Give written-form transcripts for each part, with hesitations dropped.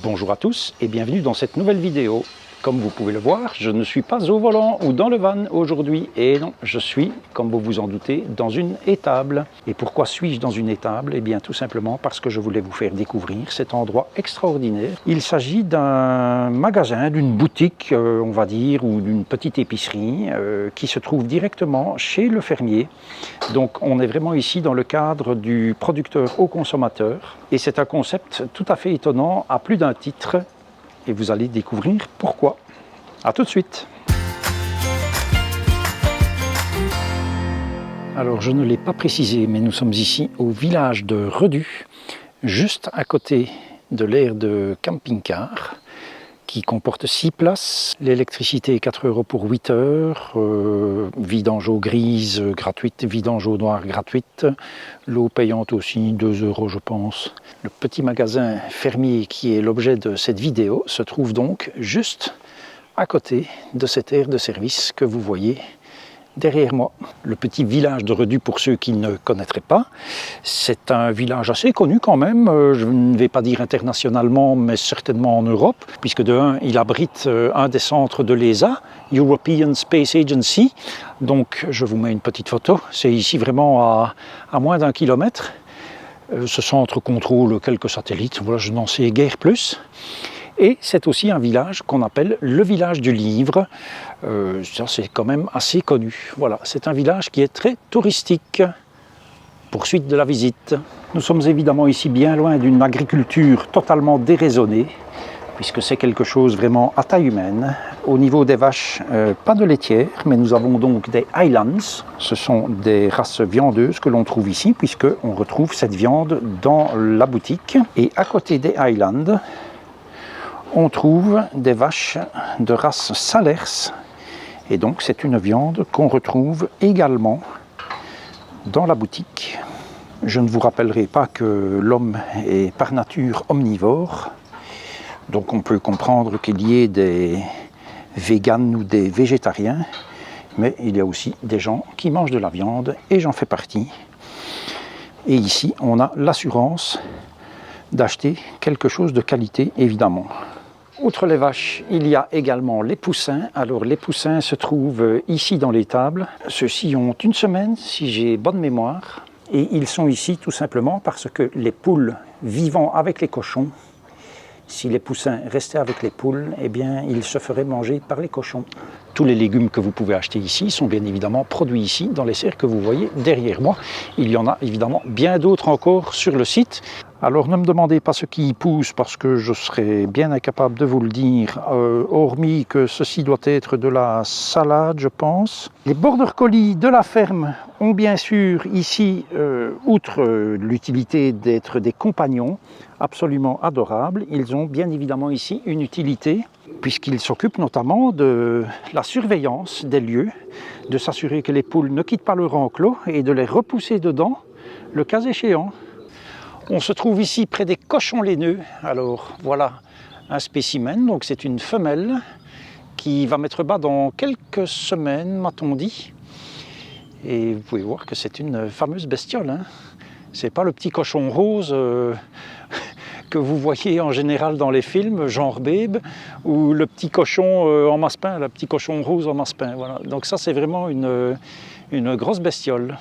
Bonjour à tous et bienvenue dans cette nouvelle vidéo. Comme vous pouvez le voir, je ne suis pas au volant ou dans le van aujourd'hui. Et non, je suis, comme vous vous en doutez, dans une étable. Et pourquoi suis-je dans une étable? Eh bien tout simplement parce que je voulais vous faire découvrir cet endroit extraordinaire. Il s'agit d'un magasin, d'une boutique, on va dire, ou d'une petite épicerie qui se trouve directement chez le fermier. Donc on est vraiment ici dans le cadre du producteur au consommateur. Et c'est un concept tout à fait étonnant à plus d'un titre. Et vous allez découvrir pourquoi. A tout de suite. Alors je ne l'ai pas précisé, mais nous sommes ici au village de Redu, juste à côté de l'aire de camping-car, qui comporte 6 places. L'électricité est 4 € pour 8 heures, vidange eau grise gratuite, vidange eau noire gratuite, l'eau payante aussi, 2 € je pense. Le petit magasin fermier qui est l'objet de cette vidéo se trouve donc juste à côté de cette aire de service que vous voyez derrière moi. Le petit village de Redu, pour ceux qui ne connaîtraient pas, c'est un village assez connu quand même, je ne vais pas dire internationalement, mais certainement en Europe, puisque de un, il abrite un des centres de l'ESA, European Space Agency, donc je vous mets une petite photo, c'est ici vraiment à moins d'1 kilomètre. Ce centre contrôle quelques satellites, voilà, je n'en sais guère plus. Et c'est aussi un village qu'on appelle le village du livre. Ça, c'est quand même assez connu. Voilà, c'est un village qui est très touristique. Poursuite de la visite. Nous sommes évidemment ici bien loin d'une agriculture totalement déraisonnée, puisque c'est quelque chose vraiment à taille humaine. Au niveau des vaches, pas de laitière, mais nous avons donc des Highlands. Ce sont des races viandeuses que l'on trouve ici, puisqu'on retrouve cette viande dans la boutique. Et à côté des Highlands, on trouve des vaches de race Salers, et donc c'est une viande qu'on retrouve également dans la boutique. Je ne vous rappellerai pas que l'homme est par nature omnivore, donc on peut comprendre qu'il y ait des véganes ou des végétariens, mais il y a aussi des gens qui mangent de la viande, et j'en fais partie. Et ici, on a l'assurance d'acheter quelque chose de qualité, évidemment. Outre les vaches, il y a également les poussins. Alors les poussins se trouvent ici dans l'étable. Ceux-ci ont 1 semaine, si j'ai bonne mémoire. Et ils sont ici tout simplement parce que les poules vivant avec les cochons, si les poussins restaient avec les poules, eh bien ils se feraient manger par les cochons. Tous les légumes que vous pouvez acheter ici sont bien évidemment produits ici, dans les serres que vous voyez derrière moi. Il y en a évidemment bien d'autres encore sur le site. Alors ne me demandez pas ce qui y pousse parce que je serais bien incapable de vous le dire, hormis que ceci doit être de la salade, je pense. Les border collies de la ferme ont bien sûr ici, outre l'utilité d'être des compagnons absolument adorables, ils ont bien évidemment ici une utilité puisqu'ils s'occupent notamment de la surveillance des lieux, de s'assurer que les poules ne quittent pas leur enclos et de les repousser dedans, le cas échéant. On se trouve ici près des cochons laineux. Alors voilà un spécimen, donc c'est une femelle qui va mettre bas dans quelques semaines, m'a-t-on dit. Et vous pouvez voir que c'est une fameuse bestiole, hein. C'est pas le petit cochon rose que vous voyez en général dans les films, genre Babe, ou le petit cochon en massepain, le petit cochon rose en massepain. Voilà. Donc ça, c'est vraiment une grosse bestiole.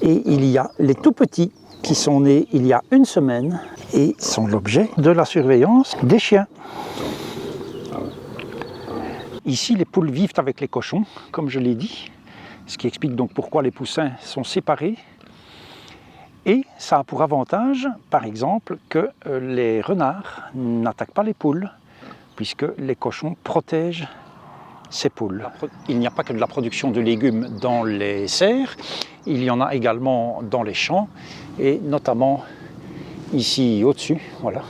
Et il y a les tout petits qui sont nés il y a 1 semaine et sont l'objet de la surveillance des chiens. Ici, les poules vivent avec les cochons, comme je l'ai dit, ce qui explique donc pourquoi les poussins sont séparés. Et ça a pour avantage, par exemple, que les renards n'attaquent pas les poules, puisque les cochons protègent ces poules. Il n'y a pas que de la production de légumes dans les serres, il y en a également dans les champs, et notamment ici au-dessus, voilà.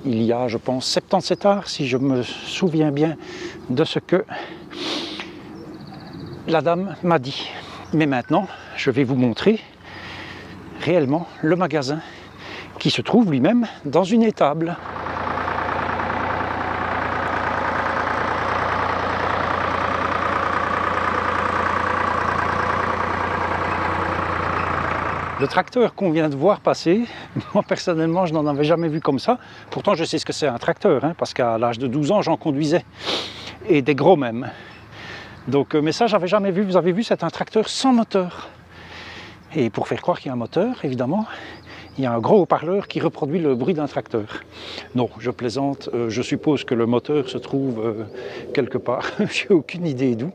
Il y a, je pense, 77 hectares, si je me souviens bien de ce que la dame m'a dit. Mais maintenant, je vais vous montrer réellement le magasin qui se trouve lui-même dans une étable. Le tracteur qu'on vient de voir passer, moi personnellement je n'en avais jamais vu comme ça. Pourtant je sais ce que c'est un tracteur, hein, parce qu'à l'âge de 12 ans j'en conduisais. Et des gros même. Donc, mais ça j'avais jamais vu, vous avez vu, c'est un tracteur sans moteur. Et pour faire croire qu'il y a un moteur, évidemment, il y a un gros haut-parleur qui reproduit le bruit d'un tracteur. Non, je plaisante, je suppose que le moteur se trouve quelque part, j'ai aucune idée d'où.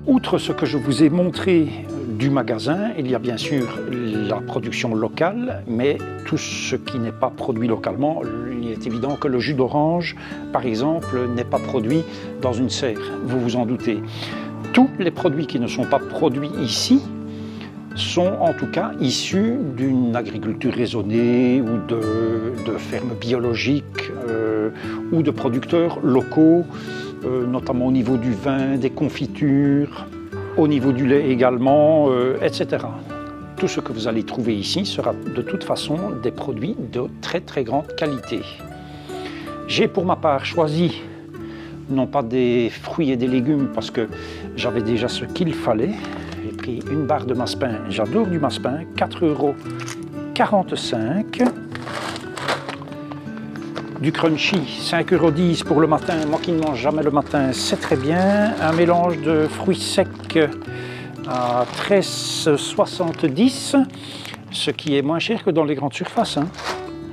Outre ce que je vous ai montré du magasin, il y a bien sûr la production locale, mais tout ce qui n'est pas produit localement, il est évident que le jus d'orange, par exemple, n'est pas produit dans une serre, vous vous en doutez. Tous les produits qui ne sont pas produits ici sont en tout cas issus d'une agriculture raisonnée ou de fermes biologiques ou de producteurs locaux, notamment au niveau du vin, des confitures, au niveau du lait également, etc. Tout ce que vous allez trouver ici sera de toute façon des produits de très très grande qualité. J'ai pour ma part choisi non pas des fruits et des légumes parce que j'avais déjà ce qu'il fallait. J'ai pris une barre de massepain, j'adore du massepain, 4,45 €. Du crunchy, 5,10 € pour le matin. Moi qui ne mange jamais le matin, c'est très bien. Un mélange de fruits secs à 13,70 €, ce qui est moins cher que dans les grandes surfaces. Hein.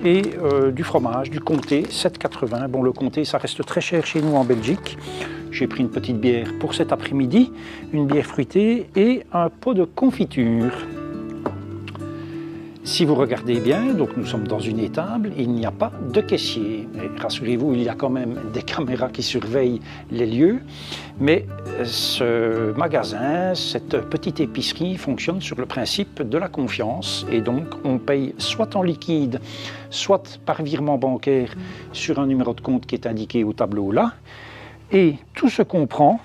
Et du fromage, du comté, 7,80 €. Bon, le comté, ça reste très cher chez nous en Belgique. J'ai pris une petite bière pour cet après-midi, une bière fruitée et un pot de confiture. Si vous regardez bien, donc nous sommes dans une étable, il n'y a pas de caissier. Rassurez-vous, il y a quand même des caméras qui surveillent les lieux, mais ce magasin, cette petite épicerie fonctionne sur le principe de la confiance et donc on paye soit en liquide, soit par virement bancaire sur un numéro de compte qui est indiqué au tableau là. Et tout ce qu'on prend,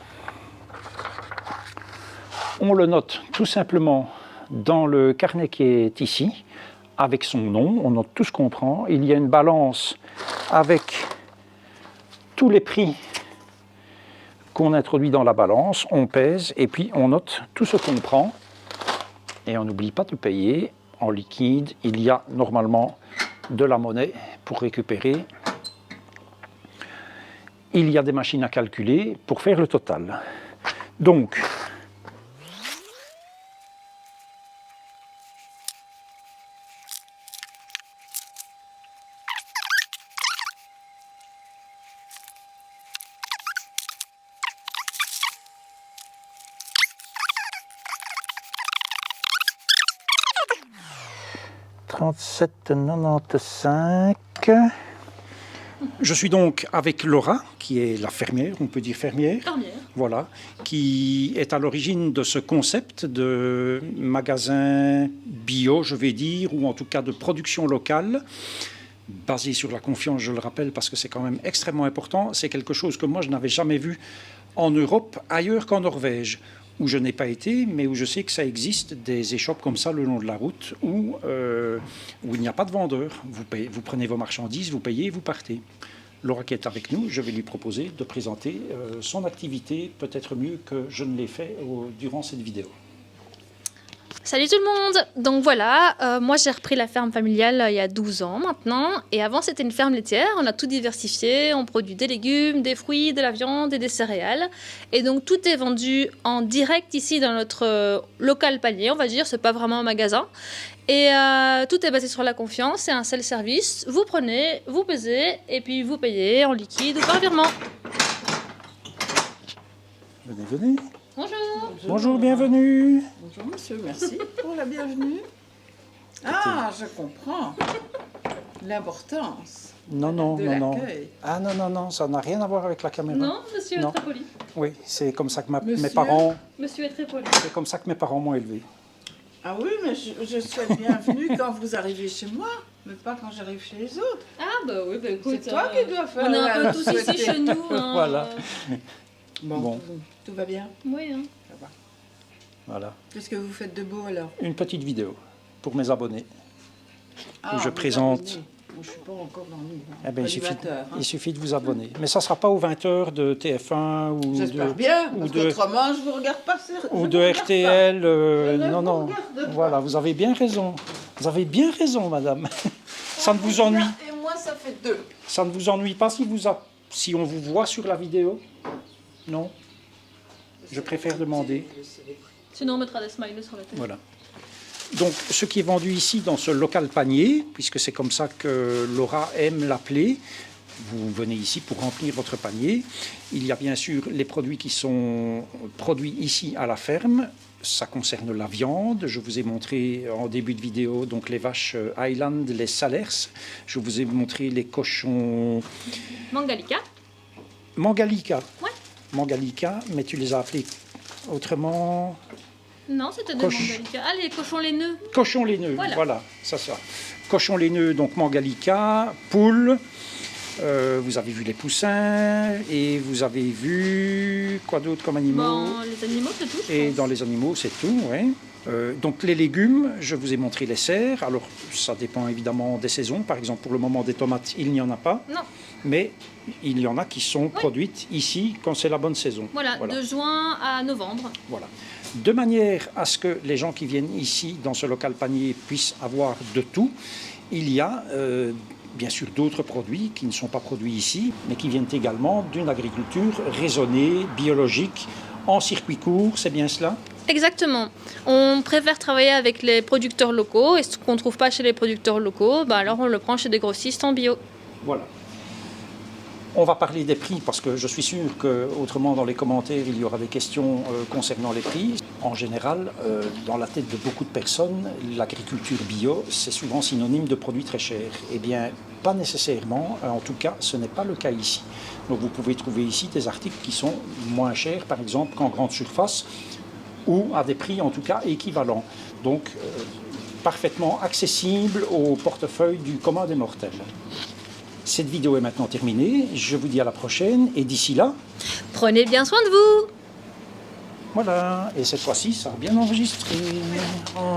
on le note tout simplement dans le carnet qui est ici, avec son nom, on note tout ce qu'on prend. Il y a une balance avec tous les prix qu'on introduit dans la balance, on pèse et puis on note tout ce qu'on prend. Et on n'oublie pas de payer en liquide. Il y a normalement de la monnaie pour récupérer. Il y a des machines à calculer pour faire le total. Donc, €37,95 €. Je suis donc avec Laura, qui est la fermière, on peut dire fermière. Fermière. voilà, qui est à l'origine de ce concept de magasin bio, je vais dire, ou en tout cas de production locale, basée sur la confiance, je le rappelle, parce que c'est quand même extrêmement important. C'est quelque chose que moi, je n'avais jamais vu en Europe, ailleurs qu'en Norvège, où je n'ai pas été, mais où je sais que ça existe, des échoppes comme ça le long de la route, où il n'y a pas de vendeur. Vous prenez vos marchandises, vous payez, vous partez. Laura qui est avec nous, je vais lui proposer de présenter son activité, peut-être mieux que je ne l'ai fait durant cette vidéo. Salut tout le monde! Donc voilà, moi j'ai repris la ferme familiale il y a 12 ans maintenant. Et avant c'était une ferme laitière, on a tout diversifié, on produit des légumes, des fruits, de la viande et des céréales. Et donc tout est vendu en direct ici dans notre local panier, on va dire, c'est pas vraiment un magasin. Et tout est basé sur la confiance, c'est un self-service. Vous prenez, vous pesez et puis vous payez en liquide ou par virement. Venez, venez. Bonjour! Bonjour, bienvenue. Bonjour monsieur, merci pour la bienvenue. Ah, je comprends l'importance Non, non, de non, non. l'accueil. Ah non, non, non, ça n'a rien à voir avec la caméra. Non, monsieur Non. est très poli. Oui, c'est comme ça que mes Monsieur parents, Monsieur est très poli. c'est comme ça que mes parents m'ont élevé. Ah oui, mais je souhaite bienvenue quand vous arrivez chez moi, mais pas quand j'arrive chez les autres. Ah bah oui, bah écoute, C'est toi qui dois faire on est un la peu tous ici souhaiter. chez nous. Hein, Voilà. Bon. Tout va bien. Oui, hein. Ça va. Voilà, Qu'est-ce que vous faites de beau alors? une petite vidéo pour mes abonnés. Ah, je vous présente- abonnez. Moi, je suis pas encore dans Eh ben, l'animateur. il suffit de vous abonner. Mais ça ne sera pas aux 20h de TF1 ou J'espère de, bien, ou parce de- qu'autrement, je vous regarde pas. ou de RTL. Je ne non, vous non. regarde pas. Voilà, vous avez bien raison. Vous avez bien raison, madame. Ça ne vous ennuie. Et moi, ça fait 2. Ça ne vous ennuie pas si on vous voit sur la vidéo? Non? Je préfère demander. Sinon, on mettra des smileys sur la tête. Voilà. Donc, ce qui est vendu ici dans ce local panier, puisque c'est comme ça que Laura aime l'appeler, vous venez ici pour remplir votre panier. Il y a bien sûr les produits qui sont produits ici à la ferme. Ça concerne la viande. Je vous ai montré en début de vidéo donc les vaches Highland, les Salers. Je vous ai montré les cochons Mangalika. Mangalika. Ouais. Mangalika, mais tu les as appelés autrement. Non, c'était des Coche. Mangalika. Ah, les cochons laineux. Cochons laineux, Voilà. voilà, ça. Cochons laineux, donc Mangalika, poules, vous avez vu les poussins, et vous avez vu quoi d'autre comme animaux? Bon, les animaux, c'est tout, je Et pense. dans les animaux, c'est tout, oui. Donc les légumes, je vous ai montré les serres. Alors ça dépend évidemment des saisons. Par exemple, pour le moment des tomates, il n'y en a pas. Non. Mais il y en a qui sont produites ici quand c'est la bonne saison. Voilà, de juin à novembre. Voilà. De manière à ce que les gens qui viennent ici, dans ce local panier, puissent avoir de tout, il y a bien sûr d'autres produits qui ne sont pas produits ici, mais qui viennent également d'une agriculture raisonnée, biologique, en circuit court, c'est bien cela? Exactement. On préfère travailler avec les producteurs locaux, et ce qu'on ne trouve pas chez les producteurs locaux, bah alors on le prend chez des grossistes en bio. Voilà. On va parler des prix parce que je suis sûr qu'autrement dans les commentaires il y aura des questions concernant les prix. En général, dans la tête de beaucoup de personnes, l'agriculture bio c'est souvent synonyme de produits très chers. Eh bien, pas nécessairement, en tout cas ce n'est pas le cas ici. Donc vous pouvez trouver ici des articles qui sont moins chers par exemple qu'en grande surface ou à des prix en tout cas équivalents. Donc parfaitement accessible au portefeuille du commun des mortels. Cette vidéo est maintenant terminée, je vous dis à la prochaine et d'ici là, Prenez bien soin de vous. voilà, et cette fois-ci ça a bien enregistré. Oh.